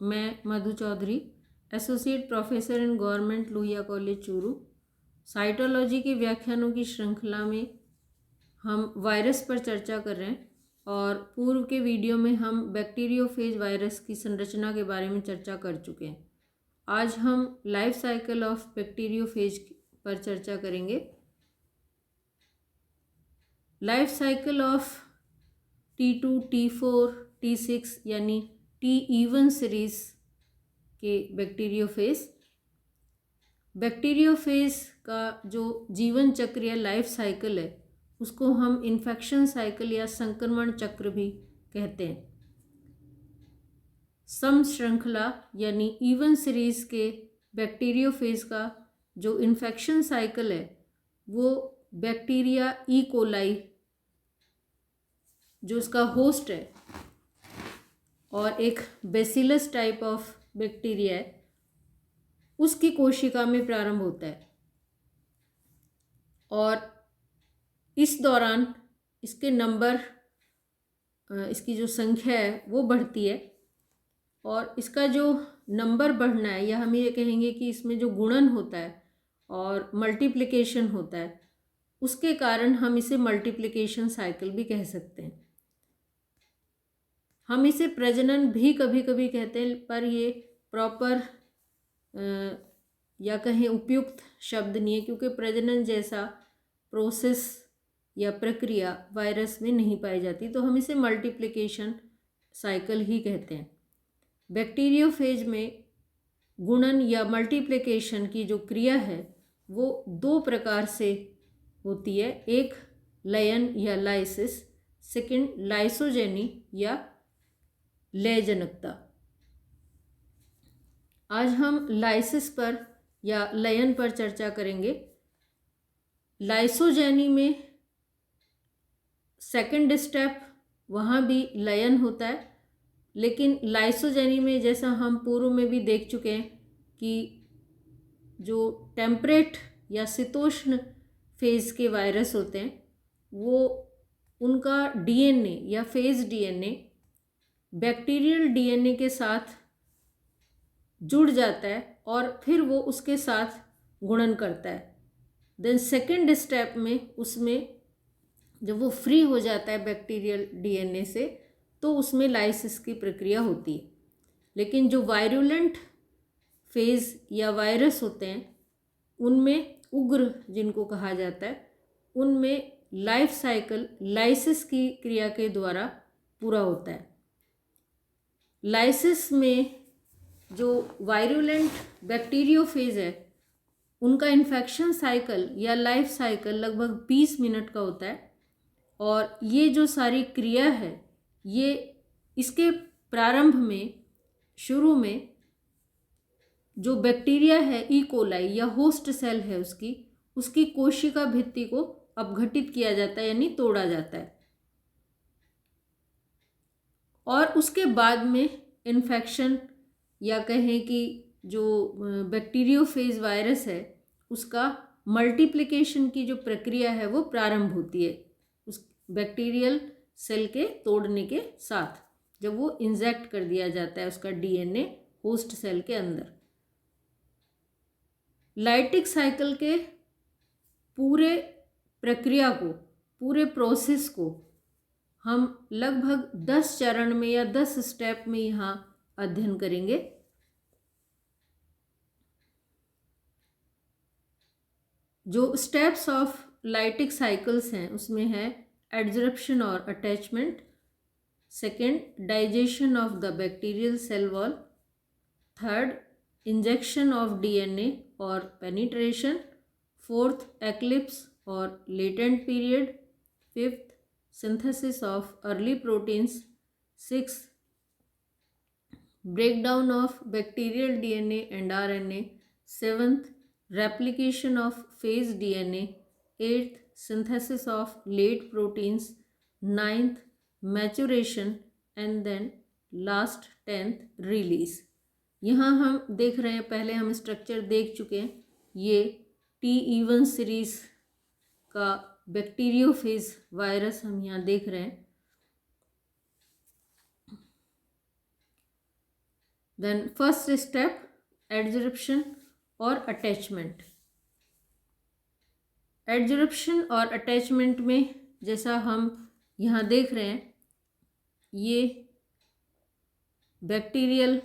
मैं Madhu Chaudhary, associate professor in government Lohia college Churu. Cytology के व्याख्यानों की श्रृंखला में हम वायरस पर चर्चा कर रहे हैं और पूर्व के वीडियो में हम बैक्टीरियोफेज वायरस की संरचना के बारे में चर्चा कर चुके हैं। आज हम लाइफ साइकिल ऑफ बैक्टीरियोफेज पर चर्चा करेंगे। Life cycle of T2, T4, T6 यानी T सीरीज के बैक्टीरियोफेज का जो जीवन चक्र या लाइफ साइकिल है उसको हम इन्फेक्शन साइकिल या संक्रमण चक्र भी कहते हैं। सम श्रृंखला यानी इवन सीरीज के बैक्टीरियोफेज का जो इन्फेक्शन साइकिल है वो बैक्टीरिया ई कोलाई जो उसका होस्ट है और एक बेसिलस टाइप ऑफ बैक्टीरिया है उसकी कोशिका में प्रारंभ होता है और इस दौरान इसके नंबर इसकी जो संख्या है वो बढ़ती है और इसका जो नंबर बढ़ना है या हम ये कहेंगे कि इसमें जो गुणन होता है और मल्टीप्लिकेशन होता है उसके कारण हम इसे मल्टीप्लिकेशन साइकिल भी कह सकते हैं। हम इसे प्रजनन भी कभी कभी कहते हैं पर ये प्रॉपर या कहें उपयुक्त शब्द नहीं है क्योंकि प्रजनन जैसा प्रोसेस या प्रक्रिया वायरस में नहीं पाई जाती, तो हम इसे मल्टीप्लिकेशन साइकिल ही कहते हैं। बैक्टीरियोफेज में गुणन या मल्टीप्लिकेशन की जो क्रिया है वो दो प्रकार से होती है, एक लयन या लाइसिस, सेकंड लाइसोजेनी या लयजनकता। आज हम लाइसिस पर या लयन पर चर्चा करेंगे। लाइसोजेनी में सेकंड स्टेप वहाँ भी लयन होता है, लेकिन लाइसोजेनी में जैसा हम पूर्व में भी देख चुके हैं कि जो टेम्परेट या शीतोष्ण फेज के वायरस होते हैं वो उनका डीएनए या फेज डीएनए बैक्टीरियल डीएनए के साथ जुड़ जाता है और फिर वो उसके साथ गुणन करता है। देन सेकेंड स्टेप में उसमें जब वो फ्री हो जाता है बैक्टीरियल डीएनए से तो उसमें लाइसिस की प्रक्रिया होती है। लेकिन जो वायरुलेंट फेज या वायरस होते हैं उनमें उग्र जिनको कहा जाता है उनमें लाइफ साइकिल लाइसिस की क्रिया के द्वारा पूरा होता है। लाइसिस में जो वायरुलेंट बैक्टीरियोफेज है उनका इन्फेक्शन साइकिल या लाइफ साइकिल लगभग 20 मिनट का होता है और ये जो सारी क्रिया है ये इसके प्रारंभ में शुरू में जो बैक्टीरिया है ई कोलाई या होस्ट सेल है उसकी कोशिका भित्ति को अपघटित किया जाता है यानी तोड़ा जाता है और उसके बाद में इन्फेक्शन या कहें कि जो बैक्टीरियोफेज वायरस है उसका मल्टीप्लिकेशन की जो प्रक्रिया है वो प्रारंभ होती है उस बैक्टीरियल सेल के तोड़ने के साथ, जब वो इंजेक्ट कर दिया जाता है उसका डीएनए होस्ट सेल के अंदर। लाइटिक साइकिल के पूरे प्रक्रिया को, पूरे प्रोसेस को हम लगभग 10 चरण में या 10 स्टेप में यहाँ अध्ययन करेंगे। जो स्टेप्स ऑफ लाइटिक साइकिल्स हैं उसमें है एडजॉर्प्शन और attachment, second digestion of the bacterial cell wall, third injection of DNA और पेनिट्रेशन, फोर्थ एक्लिप्स और latent period, fifth synthesis of early proteins, sixth breakdown of bacterial DNA and RNA, seventh replication of phase DNA, eighth synthesis of late proteins, ninth maturation and then last 10th release। यहाँ हम देख रहे हैं, पहले हम structure देख चुके हैं, ये T1 सीरीज का बैक्टीरियोफेज वायरस हम यहाँ देख रहे हैं। देन फर्स्ट स्टेप एडजॉर्प्शन और अटैचमेंट। एडजॉर्प्शन और अटैचमेंट में जैसा हम यहाँ देख रहे हैं, ये बैक्टीरियल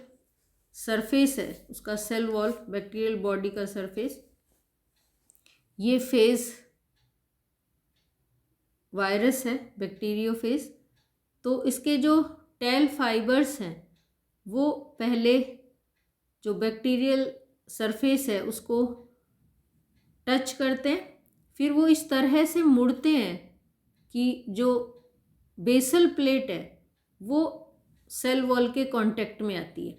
सरफेस है, उसका सेल वॉल, बैक्टीरियल बॉडी का सरफेस। ये फेज वायरस है, बैक्टीरियोफेज। तो इसके जो टेल फाइबर्स हैं वो पहले जो बैक्टीरियल सरफेस है उसको टच करते हैं, फिर वो इस तरह से मुड़ते हैं कि जो बेसल प्लेट है वो सेल वॉल के कांटेक्ट में आती है।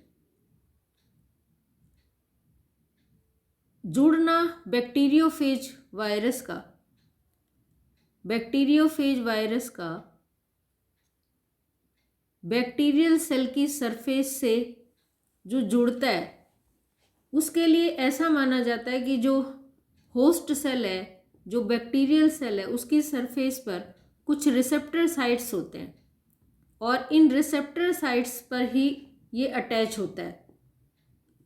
जुड़ना बैक्टीरियोफेज वायरस का, बैक्टीरियोफेज वायरस का बैक्टीरियल सेल की सरफेस से जो जुड़ता है, उसके लिए ऐसा माना जाता है कि जो होस्ट सेल है, जो बैक्टीरियल सेल है, उसकी सरफेस पर कुछ रिसेप्टर साइट्स होते हैं और इन रिसेप्टर साइट्स पर ही ये अटैच होता है।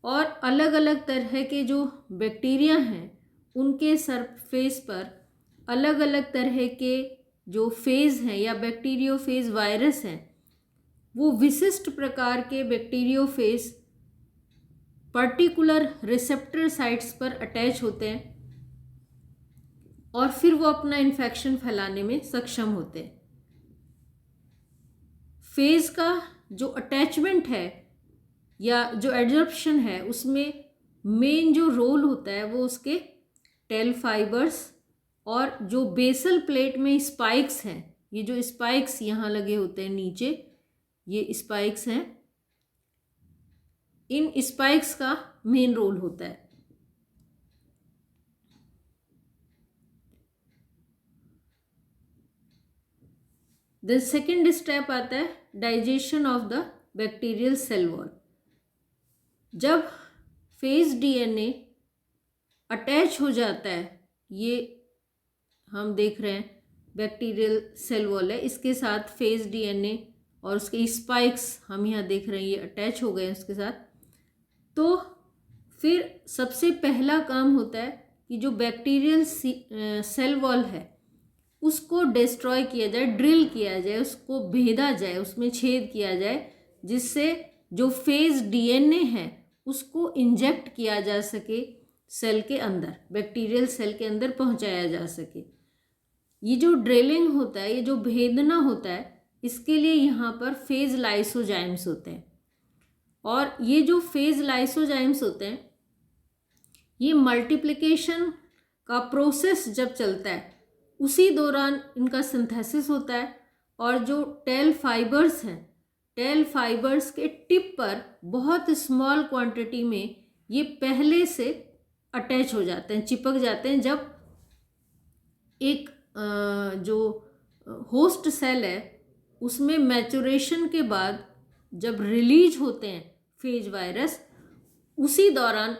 और अलग अलग तरह के जो बैक्टीरिया हैं उनके सरफेस पर अलग अलग तरह के जो फेज हैं या बैक्टीरियोफेज वायरस हैं, वो विशिष्ट प्रकार के बैक्टीरियोफेज पर्टिकुलर रिसेप्टर साइट्स पर अटैच होते हैं और फिर वो अपना इन्फेक्शन फैलाने में सक्षम होते हैं। फेज का जो अटैचमेंट है या जो एडजॉर्प्शन है, उसमें मेन जो रोल होता है वो उसके टेल फाइबर्स और जो बेसल प्लेट में स्पाइक्स हैं, ये जो स्पाइक्स यहाँ लगे होते हैं नीचे, ये स्पाइक्स हैं, इन स्पाइक्स का मेन रोल होता है। द सेकेंड स्टेप आता है digestion of the bacterial cell wall. जब फेज डीएनए अटैच हो जाता है, ये हम देख रहे हैं बैक्टीरियल सेल वॉल है, इसके साथ फेज डीएनए और उसके स्पाइक्स हम यहाँ देख रहे हैं, ये अटैच हो गए हैं उसके साथ। तो फिर सबसे पहला काम होता है कि जो बैक्टीरियल सेल वॉल है उसको डिस्ट्रॉय किया जाए, ड्रिल किया जाए, उसको भेदा जाए, उसमें छेद किया जाए, जिससे जो फेज डीएनए है उसको इंजेक्ट किया जा सके सेल के अंदर, बैक्टीरियल सेल के अंदर पहुंचाया जा सके। ये जो ड्रिलिंग होता है, ये जो भेदना होता है, इसके लिए यहाँ पर फेज लाइसोजाइम्स होते हैं। और ये जो फेज लाइसोजाइम्स होते हैं, ये मल्टीप्लिकेशन का प्रोसेस जब चलता है उसी दौरान इनका सिंथेसिस होता है और जो टेल फाइबर्स हैं, टेल फाइबर्स के टिप पर बहुत स्मॉल क्वांटिटी में ये पहले से अटैच हो जाते हैं, चिपक जाते हैं। जब एक जो होस्ट सेल है उसमें मैचुरेशन के बाद जब रिलीज होते हैं फेज वायरस, उसी दौरान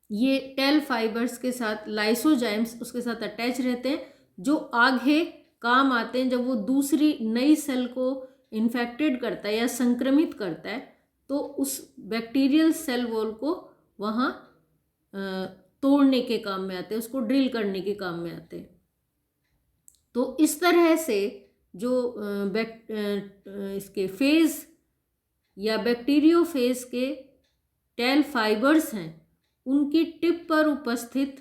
ये टेल फाइबर्स के साथ लाइसोजाइम्स उसके साथ अटैच रहते हैं, जो आगे काम आते हैं जब वो दूसरी नई सेल को इन्फेक्टेड करता है या संक्रमित करता है, तो उस बैक्टीरियल सेल वॉल को वहाँ तोड़ने के काम में आते हैं, उसको ड्रिल करने के काम में आते हैं। तो इस तरह से जो इसके फेज या बैक्टीरियोफेज के टेल फाइबर्स हैं, उनकी टिप पर उपस्थित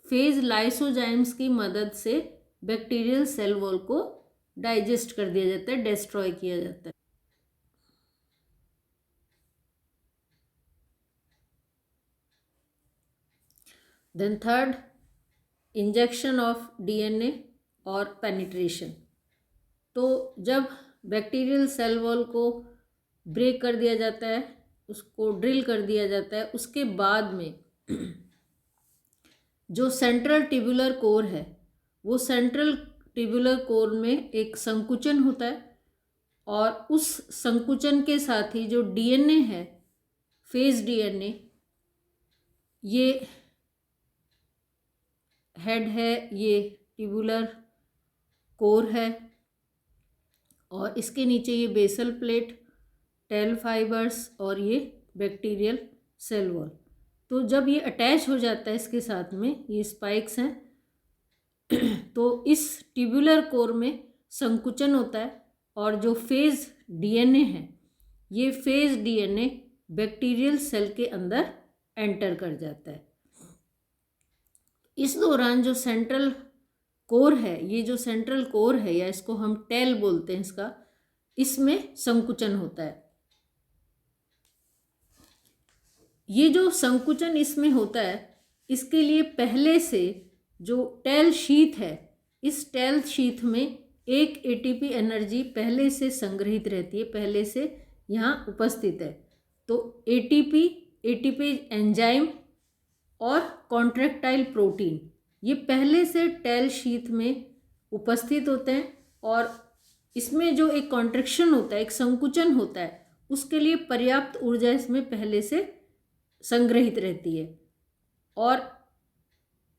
फेज लाइसोजाइम्स की मदद से बैक्टीरियल सेल वॉल को डाइजेस्ट कर दिया जाता है, डिस्ट्रॉय किया जाता है। Then third, injection of DNA और पेनिट्रेशन। तो जब बैक्टीरियल सेल वॉल को ब्रेक कर दिया जाता है, उसको ड्रिल कर दिया जाता है, उसके बाद में जो सेंट्रल ट्यूबुलर कोर है, वो सेंट्रल ट्यूबुलर कोर में एक संकुचन होता है और उस संकुचन के साथ ही जो डीएनए है, फेज डीएनए, ये हेड है, ये ट्यूबुलर कोर है और इसके नीचे ये बेसल प्लेट टेल फाइबर्स और ये बैक्टीरियल सेल वॉल। तो जब ये अटैच हो जाता है इसके साथ में, ये स्पाइक्स हैं, तो इस ट्यूबुलर कोर में संकुचन होता है और जो फेज डीएनए है, ये फेज डीएनए बैक्टीरियल सेल के अंदर एंटर कर जाता है। इस दौरान जो सेंट्रल कोर है, ये जो सेंट्रल कोर है या इसको हम टेल बोलते हैं इसका, इसमें संकुचन होता है। ये जो संकुचन इसमें होता है, इसके लिए पहले से जो टेल शीथ है, इस टेल शीथ में एक एटीपी एनर्जी पहले से संग्रहित रहती है, पहले से यहाँ उपस्थित है। तो एटीपी एंजाइम और कॉन्ट्रैक्टाइल प्रोटीन ये पहले से टेल शीथ में उपस्थित होते हैं और इसमें जो एक कॉन्ट्रैक्शन होता है, एक संकुचन होता है, उसके लिए पर्याप्त ऊर्जा इसमें पहले से संग्रहित रहती है। और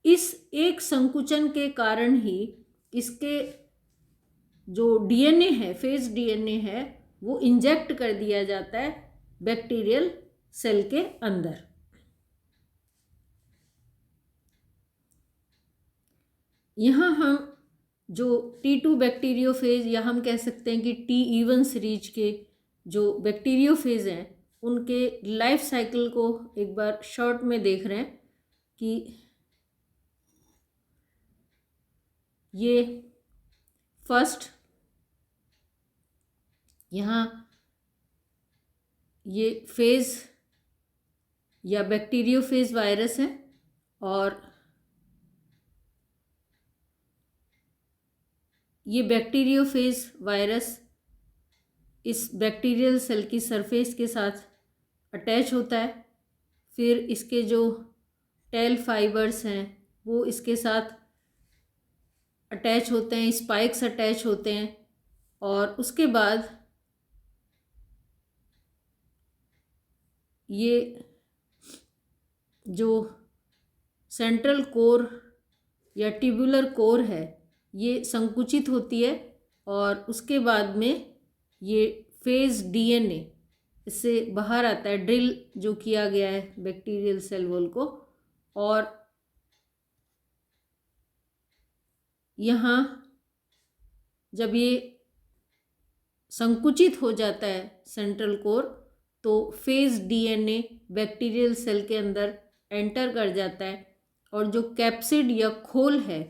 इस एक संकुचन के कारण ही इसके जो डीएनए है, फेज डीएनए है, वो इंजेक्ट कर दिया जाता है बैक्टीरियल सेल के अंदर। यहाँ हम जो T2 बैक्टीरियोफेज या हम कह सकते हैं कि T इवन सीरीज के जो बैक्टीरियोफेज हैं, उनके लाइफ साइकिल को एक बार शॉर्ट में देख रहे हैं कि ये फर्स्ट यहाँ ये फेज या बैक्टीरियोफेज वायरस है और ये बैक्टीरियोफेज वायरस इस बैक्टीरियल सेल की सरफेस के साथ अटैच होता है। फिर इसके जो टेल फाइबर्स हैं वो इसके साथ अटैच होते हैं, स्पाइक्स अटैच होते हैं और उसके बाद ये जो सेंट्रल कोर या ट्यूबुलर कोर है ये संकुचित होती है और उसके बाद में ये फेज डीएनए इससे बाहर आता है, ड्रिल जो किया गया है बैक्टीरियल सेल वॉल को, और यहाँ जब ये संकुचित हो जाता है सेंट्रल कोर, तो फेज डीएनए बैक्टीरियल सेल के अंदर एंटर कर जाता है और जो कैप्सिड या खोल है,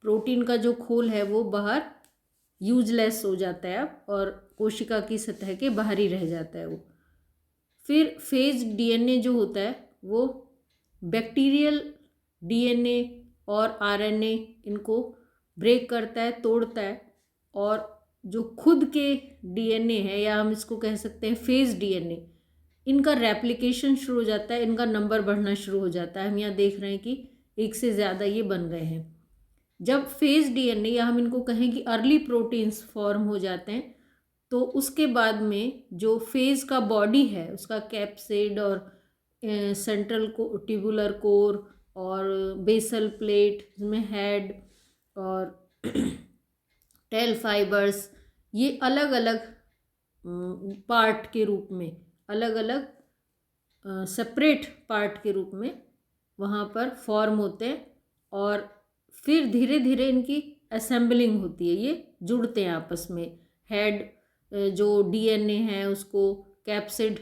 प्रोटीन का जो खोल है, वो बाहर यूजलेस हो जाता है अब और कोशिका की सतह के बाहर ही रह जाता है वो। फिर फेज डीएनए जो होता है वो बैक्टीरियल डीएनए और आरएनए इनको ब्रेक करता है, तोड़ता है और जो खुद के डीएनए है या हम इसको कह सकते हैं फेज डीएनए, इनका रेप्लिकेशन शुरू हो जाता है, इनका नंबर बढ़ना शुरू हो जाता है। हम यहाँ देख रहे हैं कि एक से ज़्यादा ये बन गए हैं। जब फेज डीएनए या हम इनको कहें कि अर्ली प्रोटीन्स फॉर्म हो जाते हैं, तो उसके बाद में जो फेज का बॉडी है उसका कैप्सिड और सेंट्रल को ट्यूबुलर कोर और बेसल प्लेट, इसमें हेड और टेल फाइबर्स, ये अलग अलग पार्ट के रूप में, अलग अलग सेपरेट पार्ट के रूप में वहाँ पर फॉर्म होते हैं और फिर धीरे धीरे इनकी असेंबलिंग होती है, ये जुड़ते हैं आपस में। हेड जो डीएनए है उसको कैप्सिड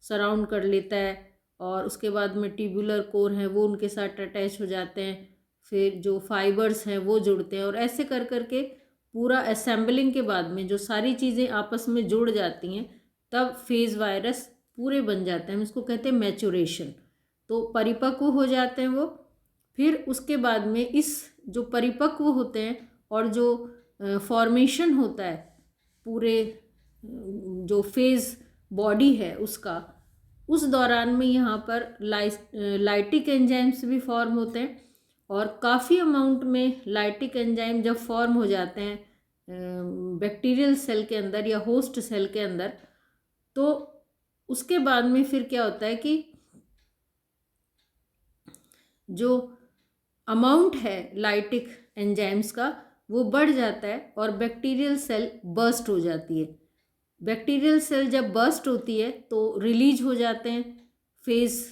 सराउंड कर लेता है और उसके बाद में ट्यूबुलर कोर है वो उनके साथ अटैच हो जाते हैं, फिर जो फाइबर्स हैं वो जुड़ते हैं और ऐसे कर करके पूरा असेंबलिंग के बाद में जो सारी चीज़ें आपस में जुड़ जाती हैं, तब फेज वायरस पूरे बन जाते हैं। हम इसको कहते हैं मैचुरेशन। तो परिपक्व हो जाते हैं वो। फिर उसके बाद में इस जो परिपक्व होते हैं और जो फॉर्मेशन होता है पूरे जो फेज बॉडी है उसका, उस दौरान में यहाँ पर लाइटिक एंजाइम्स भी फॉर्म होते हैं और काफ़ी अमाउंट में लाइटिक एंजाइम जब फॉर्म हो जाते हैं बैक्टीरियल सेल के अंदर या होस्ट सेल के अंदर, तो उसके बाद में फिर क्या होता है कि जो अमाउंट है लाइटिक एंजाइम्स का वो बढ़ जाता है और बैक्टीरियल सेल बर्स्ट हो जाती है। बैक्टीरियल सेल जब बर्स्ट होती है तो रिलीज हो जाते हैं फेज,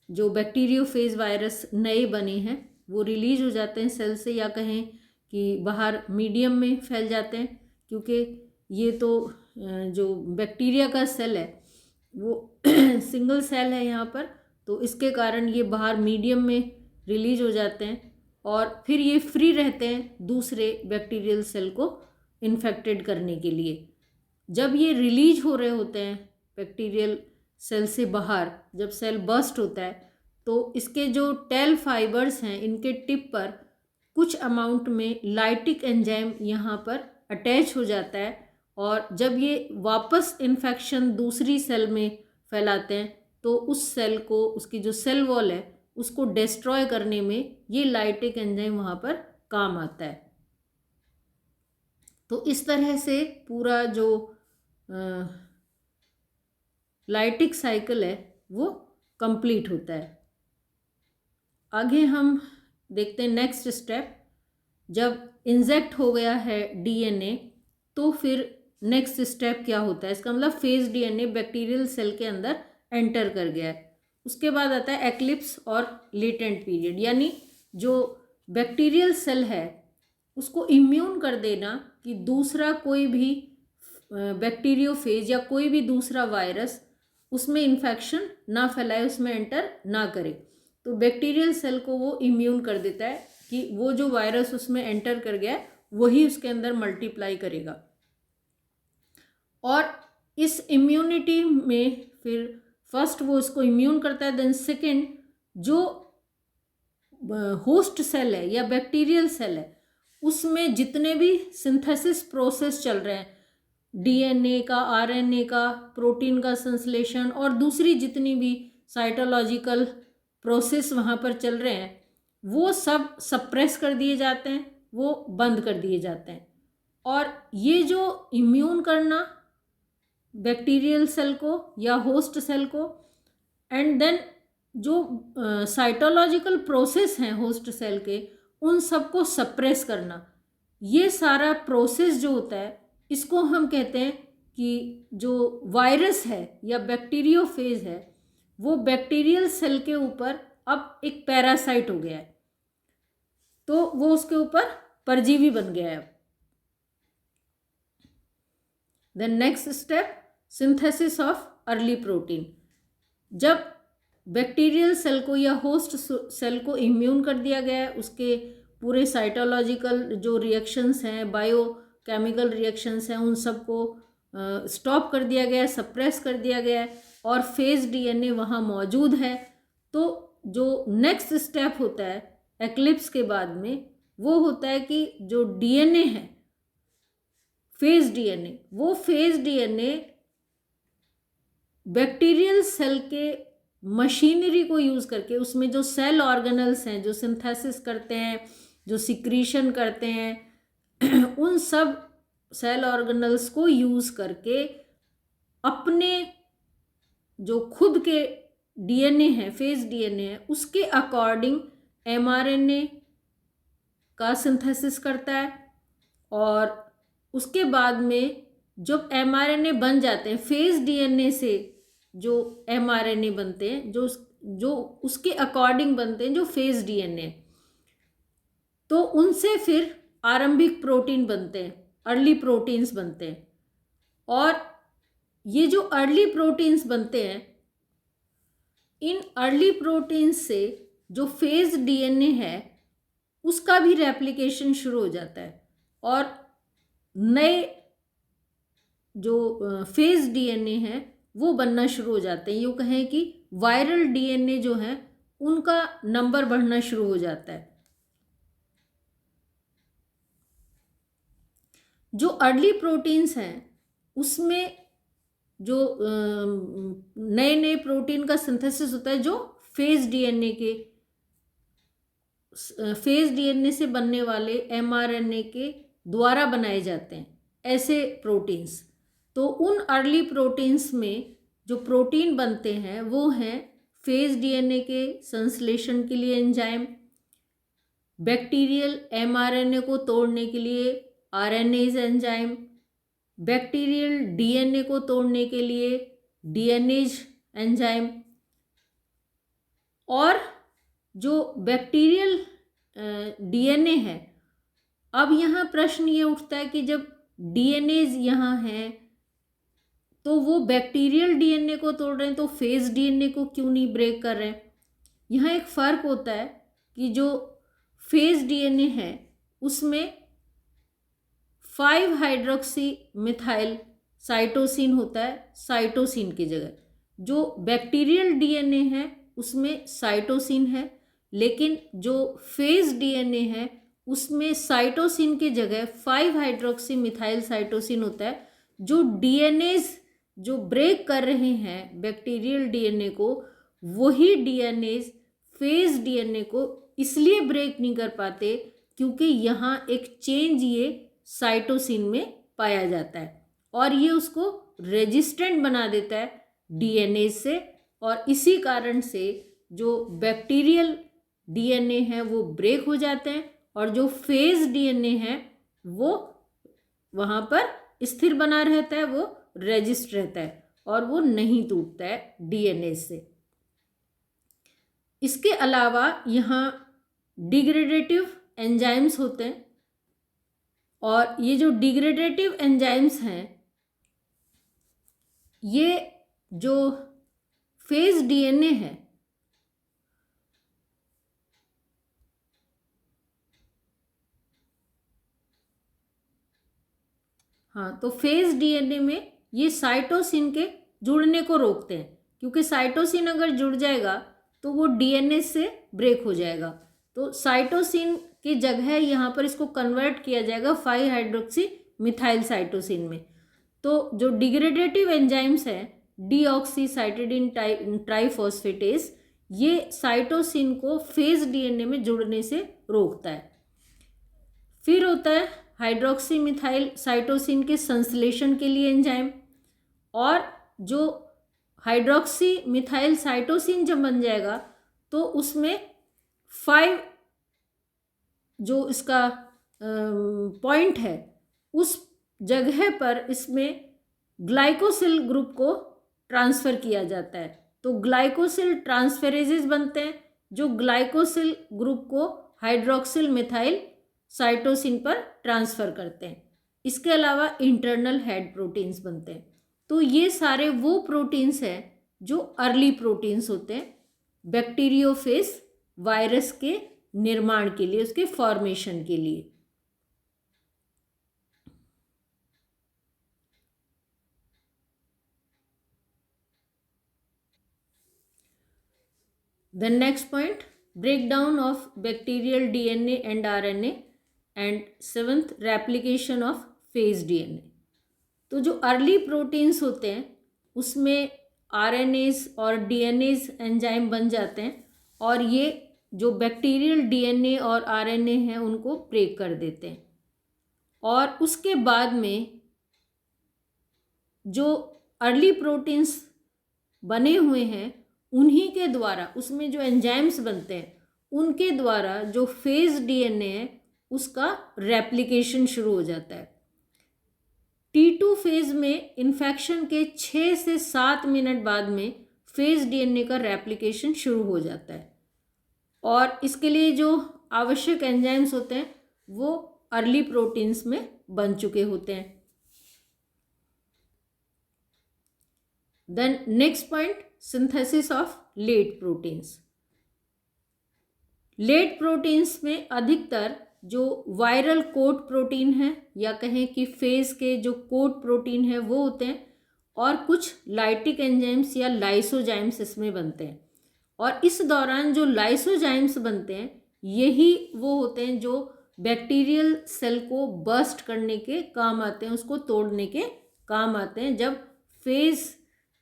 जो बैक्टीरियोफेज वायरस नए बने हैं वो रिलीज हो जाते हैं सेल से, या कहें कि बाहर मीडियम में फैल जाते हैं, क्योंकि ये तो जो बैक्टीरिया का सेल है वो सिंगल सेल है यहाँ पर, तो इसके कारण ये बाहर मीडियम में रिलीज हो जाते हैं और फिर ये फ्री रहते हैं दूसरे बैक्टीरियल सेल को इन्फेक्टेड करने के लिए। जब ये रिलीज हो रहे होते हैं बैक्टीरियल सेल से बाहर, जब सेल बर्स्ट होता है तो इसके जो टेल फाइबर्स हैं इनके टिप पर कुछ अमाउंट में लाइटिक एंजाइम यहाँ पर अटैच हो जाता है, और जब ये वापस इन्फेक्शन दूसरी सेल में फैलाते हैं तो उस सेल को, उसकी जो सेल वॉल है उसको डिस्ट्रॉय करने में ये लाइटिक एंजाइम वहाँ पर काम आता है। तो इस तरह से पूरा जो लाइटिक साइकिल है वो कंप्लीट होता है। आगे हम देखते हैं नेक्स्ट स्टेप। जब इंजेक्ट हो गया है डीएनए तो फिर नेक्स्ट स्टेप क्या होता है, इसका मतलब फेज डीएनए बैक्टीरियल सेल के अंदर एंटर कर गया है। उसके बाद आता है एक्लिप्स और लेटेंट पीरियड, यानी जो बैक्टीरियल सेल है उसको इम्यून कर देना कि दूसरा कोई भी बैक्टीरियोफेज या कोई भी दूसरा वायरस उसमें इन्फेक्शन ना फैलाए, उसमें एंटर ना करे। तो बैक्टीरियल सेल को वो इम्यून कर देता है कि वो जो वायरस उसमें एंटर कर गया है वही उसके अंदर मल्टीप्लाई करेगा। और इस इम्यूनिटी में फिर फर्स्ट वो इसको इम्यून करता है, देन सेकेंड जो होस्ट सेल है या बैक्टीरियल सेल है उसमें जितने भी सिंथेसिस प्रोसेस चल रहे हैं, डीएनए का, आरएनए का, प्रोटीन का संश्लेषण और दूसरी जितनी भी साइटोलॉजिकल प्रोसेस वहाँ पर चल रहे हैं, वो सब सप्रेस कर दिए जाते हैं, वो बंद कर दिए जाते हैं। और ये जो इम्यून करना बैक्टीरियल सेल को या होस्ट सेल को, एंड देन जो साइटोलॉजिकल प्रोसेस हैं होस्ट सेल के, उन सबको सप्रेस करना, ये सारा प्रोसेस जो होता है इसको हम कहते हैं कि जो वायरस है या बैक्टीरियोफेज है वो बैक्टीरियल सेल के ऊपर अब एक पैरासाइट हो गया है, तो वो उसके ऊपर परजीवी बन गया है। Then next step, synthesis of early protein. जब बैक्टीरियल सेल को या होस्ट सेल को इम्यून कर दिया गया है, उसके पूरे साइटोलॉजिकल जो रिएक्शंस हैं, बायोकेमिकल रिएक्शंस हैं, उन सब को स्टॉप कर दिया गया है, सप्रेस कर दिया गया है और फेज डीएनए वहाँ मौजूद है, तो जो नेक्स्ट स्टेप होता है एक्लिप्स के बाद में वो होता है कि जो डीएनए है फेज डीएनए, वो फेज डीएनए बैक्टीरियल सेल के मशीनरी को यूज़ करके, उसमें जो सेल ऑर्गेनल्स हैं जो सिंथेसिस करते हैं, जो सिक्रीशन करते हैं, उन सब सेल ऑर्गेनल्स को यूज़ करके अपने जो खुद के डीएनए है, फेज डीएनए है, उसके अकॉर्डिंग एमआरएनए का सिंथेसिस करता है। और उसके बाद में जब एमआरएनए बन जाते हैं, फेज डीएनए से जो एमआरएनए बनते हैं, जो उसके अकॉर्डिंग बनते हैं जो फेज डीएनए, तो उनसे फिर आरंभिक प्रोटीन बनते हैं, अर्ली प्रोटीन्स बनते हैं। और ये जो अर्ली प्रोटीन्स बनते हैं, इन अर्ली प्रोटीन्स से जो फेज डीएनए है उसका भी रेप्लिकेशन शुरू हो जाता है और नए जो फेज डीएनए हैं वो बनना शुरू हो जाते हैं। यूँ कहें कि वायरल डीएनए जो है उनका नंबर बढ़ना शुरू हो जाता है। जो अर्ली प्रोटीन्स हैं उसमें जो नए नए प्रोटीन का सिंथेसिस होता है जो फेज डीएनए से बनने वाले एमआरएनए के द्वारा बनाए जाते हैं ऐसे प्रोटीन्स। तो उन अर्ली प्रोटीन्स में जो प्रोटीन बनते हैं वो हैं फेज डीएनए के संश्लेषण के लिए एंजाइम, बैक्टीरियल एमआरएनए को तोड़ने के लिए आरएनएज एंजाइम, बैक्टीरियल डीएनए को तोड़ने के लिए डीएनेज एंजाइम, और जो बैक्टीरियल डीएनए है, अब यहाँ प्रश्न ये उठता है कि जब डीएनएज यहाँ है तो वो बैक्टीरियल डीएनए को तोड़ रहे हैं तो फेज डीएनए को क्यों नहीं ब्रेक कर रहे हैं। यहाँ एक फ़र्क होता है कि जो फेज डीएनए है उसमें 5 हाइड्रोक्सी मिथाइल साइटोसिन होता है साइटोसिन की जगह। जो बैक्टीरियल डीएनए है उसमें साइटोसिन है, लेकिन जो फेज डीएनए है उसमें साइटोसिन की जगह 5 हाइड्रोक्सी मिथाइल साइटोसिन होता है। जो डीएनएज जो ब्रेक कर रहे हैं बैक्टीरियल डीएनए को, वही डीएनएज फेज डीएनए को इसलिए ब्रेक नहीं कर पाते क्योंकि यहाँ एक चेंज ये साइटोसिन में पाया जाता है और ये उसको रेजिस्टेंट बना देता है डीएनएज से, और इसी कारण से जो बैक्टीरियल डीएनए है वो ब्रेक हो जाते हैं और जो फेज डीएनए है वो वहाँ पर स्थिर बना रहता है, वो रेजिस्ट रहता है और वो नहीं टूटता है डीएनए से। इसके अलावा यहाँ डिग्रेडेटिव एंजाइम्स होते हैं, और ये जो डिग्रेडेटिव एंजाइम्स हैं ये जो फेज डीएनए है हाँ, तो फेज डीएनए में ये साइटोसिन के जुड़ने को रोकते हैं, क्योंकि साइटोसिन अगर जुड़ जाएगा तो वो डीएनए से ब्रेक हो जाएगा। तो साइटोसिन की जगह यहाँ पर इसको कन्वर्ट किया जाएगा 5 हाइड्रोक्सी मिथाइल साइटोसिन में। तो जो डिग्रेडेटिव एंजाइम्स हैं डीऑक्सीसाइटिडीन ट्राइफॉस्फेटेज, ये साइटोसिन को फेज डीएनए में जुड़ने से रोकता है। फिर होता है हाइड्रोक्सी मिथाइल साइटोसिन के संश्लेषण के लिए एंजाइम, और जो हाइड्रोक्सी मिथाइल साइटोसिन जब बन जाएगा तो उसमें 5 जो इसका पॉइंट है उस जगह पर इसमें ग्लाइकोसिल ग्रुप को ट्रांसफ़र किया जाता है। तो ग्लाइकोसिल ट्रांसफेरेजेस बनते हैं जो ग्लाइकोसिल ग्रुप को हाइड्रोक्सिल मिथाइल साइटोसिन पर ट्रांसफ़र करते हैं। इसके अलावा इंटरनल हेड प्रोटीन्स बनते हैं। तो ये सारे वो प्रोटीन्स हैं जो अर्ली प्रोटीन्स होते हैं बैक्टीरियोफेज वायरस के निर्माण के लिए, उसके फॉर्मेशन के लिए। Then next point, breakdown of bacterial DNA and RNA, and 7th replication of phase DNA। तो जो अर्ली प्रोटीन्स होते हैं उसमें RNAs और DNAs एंजाइम बन जाते हैं और ये जो बैक्टीरियल DNA और RNA हैं उनको ब्रेक कर देते हैं, और उसके बाद में जो अर्ली प्रोटीन्स बने हुए हैं उन्हीं के द्वारा, उसमें जो एंजाइम्स बनते हैं उनके द्वारा जो फेज डीएनए है उसका रेप्लिकेशन शुरू हो जाता है। T2 फेज में इन्फेक्शन के 6 से 7 मिनट बाद में फेज डीएनए का रेप्लिकेशन शुरू हो जाता है, और इसके लिए जो आवश्यक एंजाइम्स होते हैं वो अर्ली प्रोटीन्स में बन चुके होते हैं। Then next point, synthesis of late proteins. Late proteins में अधिकतर जो वायरल कोट प्रोटीन है या कहें कि फेज के जो कोट प्रोटीन है वो होते हैं, और कुछ लाइटिक एंजाइम्स या लाइसोजाइम्स इसमें बनते हैं। और इस दौरान जो लाइसोजाइम्स बनते हैं यही वो होते हैं जो बैक्टीरियल सेल को बर्स्ट करने के काम आते हैं, उसको तोड़ने के काम आते हैं जब फेज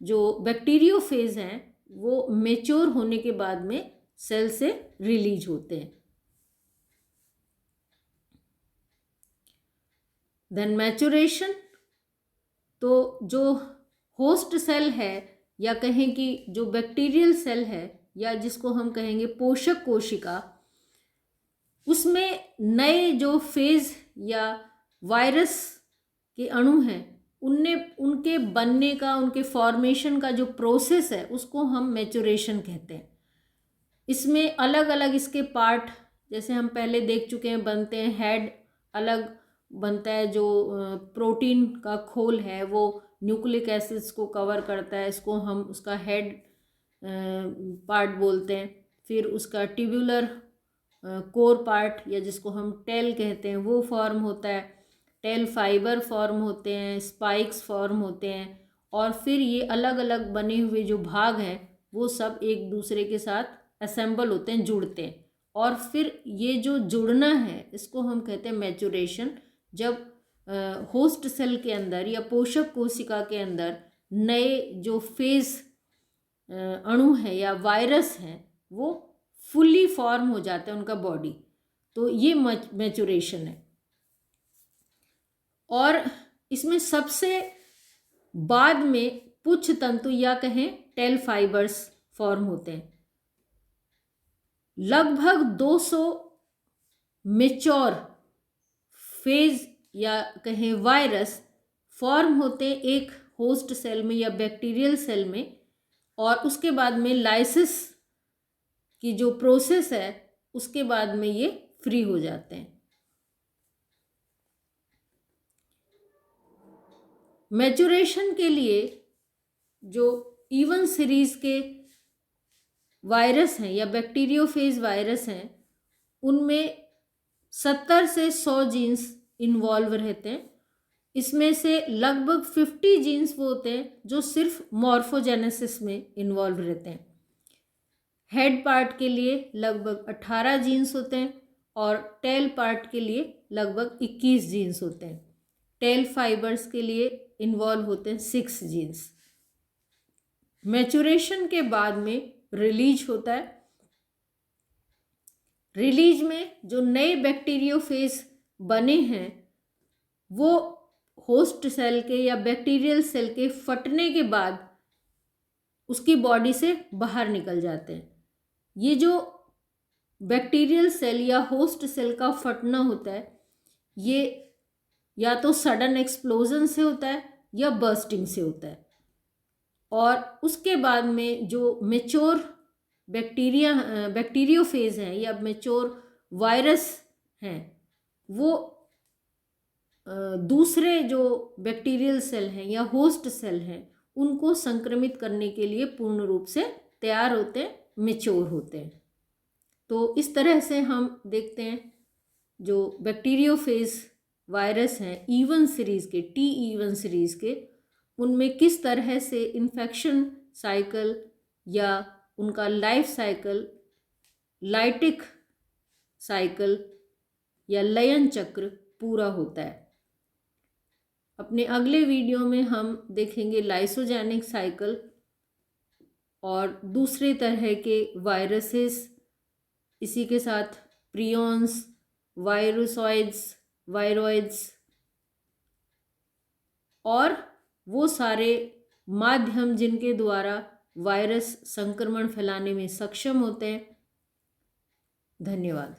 जो बैक्टीरियोफेज हैं वो मेच्योर होने के बाद में सेल से रिलीज होते हैं। देन मैचुरेशन, तो जो होस्ट सेल है या कहें कि जो बैक्टीरियल सेल है या जिसको हम कहेंगे पोषक कोशिका, उसमें नए जो फेज या वायरस के अणु हैं उनके बनने का, उनके फॉर्मेशन का जो प्रोसेस है उसको हम मैच्योरेशन कहते हैं। इसमें अलग अलग इसके पार्ट, जैसे हम पहले देख चुके हैं, बनते हैं। हेड अलग बनता है, जो प्रोटीन का खोल है वो न्यूक्लिक एसिड्स को कवर करता है, इसको हम उसका हेड पार्ट बोलते हैं। फिर उसका ट्यूबुलर कोर पार्ट, या जिसको हम टेल कहते हैं, वो फॉर्म होता है। टेल फाइबर फॉर्म होते हैं, स्पाइक्स फॉर्म होते हैं, और फिर ये अलग अलग बने हुए जो भाग हैं वो सब एक दूसरे के साथ असेंबल होते हैं, जुड़ते हैं। और फिर ये जो जुड़ना है इसको हम कहते हैं मैच्योरेशन। जब होस्ट सेल के अंदर या पोषक कोशिका के अंदर नए जो फेज अणु है या वायरस हैं वो फुल्ली फॉर्म हो जाता है उनका बॉडी, तो ये मैच्योरेशन है। और इसमें सबसे बाद में पुच्छ तंतु या कहें टेल फाइबर्स फॉर्म होते हैं। लगभग 200 मेच्योर फेज या कहें वायरस फॉर्म होते हैं एक होस्ट सेल में या बैक्टीरियल सेल में, और उसके बाद में लाइसिस की जो प्रोसेस है उसके बाद में ये फ्री हो जाते हैं। मैच्योरेशन के लिए जो E1 सीरीज के वायरस हैं या बैक्टीरियोफेज वायरस हैं, उनमें 70 से 100 जीन्स इन्वॉल्व रहते हैं। इसमें से लगभग 50 जीन्स वो होते हैं जो सिर्फ मॉर्फोजेनेसिस में इन्वॉल्व रहते हैं। हेड पार्ट के लिए लगभग 18 जीन्स होते हैं, और टेल पार्ट के लिए लगभग 21 जीन्स होते हैं। टेल फाइबर्स के लिए इन्वॉल्व होते हैं 6 जीन्स। मैच्योरेशन के बाद में रिलीज होता है। रिलीज में जो नए बैक्टीरियोफेज बने हैं वो होस्ट सेल के या बैक्टीरियल सेल के फटने के बाद उसकी बॉडी से बाहर निकल जाते हैं। ये जो बैक्टीरियल सेल या होस्ट सेल का फटना होता है ये या तो सडन एक्सप्लोजन से होता है या बर्स्टिंग से होता है, और उसके बाद में जो मेच्योर बैक्टीरियोफेज हैं या मेच्योर वायरस हैं वो दूसरे जो बैक्टीरियल सेल हैं या होस्ट सेल हैं उनको संक्रमित करने के लिए पूर्ण रूप से तैयार होते हैं, मेच्योर होते हैं। तो इस तरह से हम देखते हैं जो बैक्टीरियोफेज वायरस हैं E1 सीरीज़ के, TE1 सीरीज़ के, उनमें किस तरह से इन्फेक्शन साइकिल या उनका लाइफ साइकिल, लाइटिक साइकिल या लयन चक्र पूरा होता है। अपने अगले वीडियो में हम देखेंगे लाइसोजेनिक साइकिल और दूसरे तरह के वायरसेस, इसी के साथ प्रियॉन्स, वायरोसॉइड्स, वायरॉइड्स और वो सारे माध्यम जिनके द्वारा वायरस संक्रमण फैलाने में सक्षम होते हैं। धन्यवाद।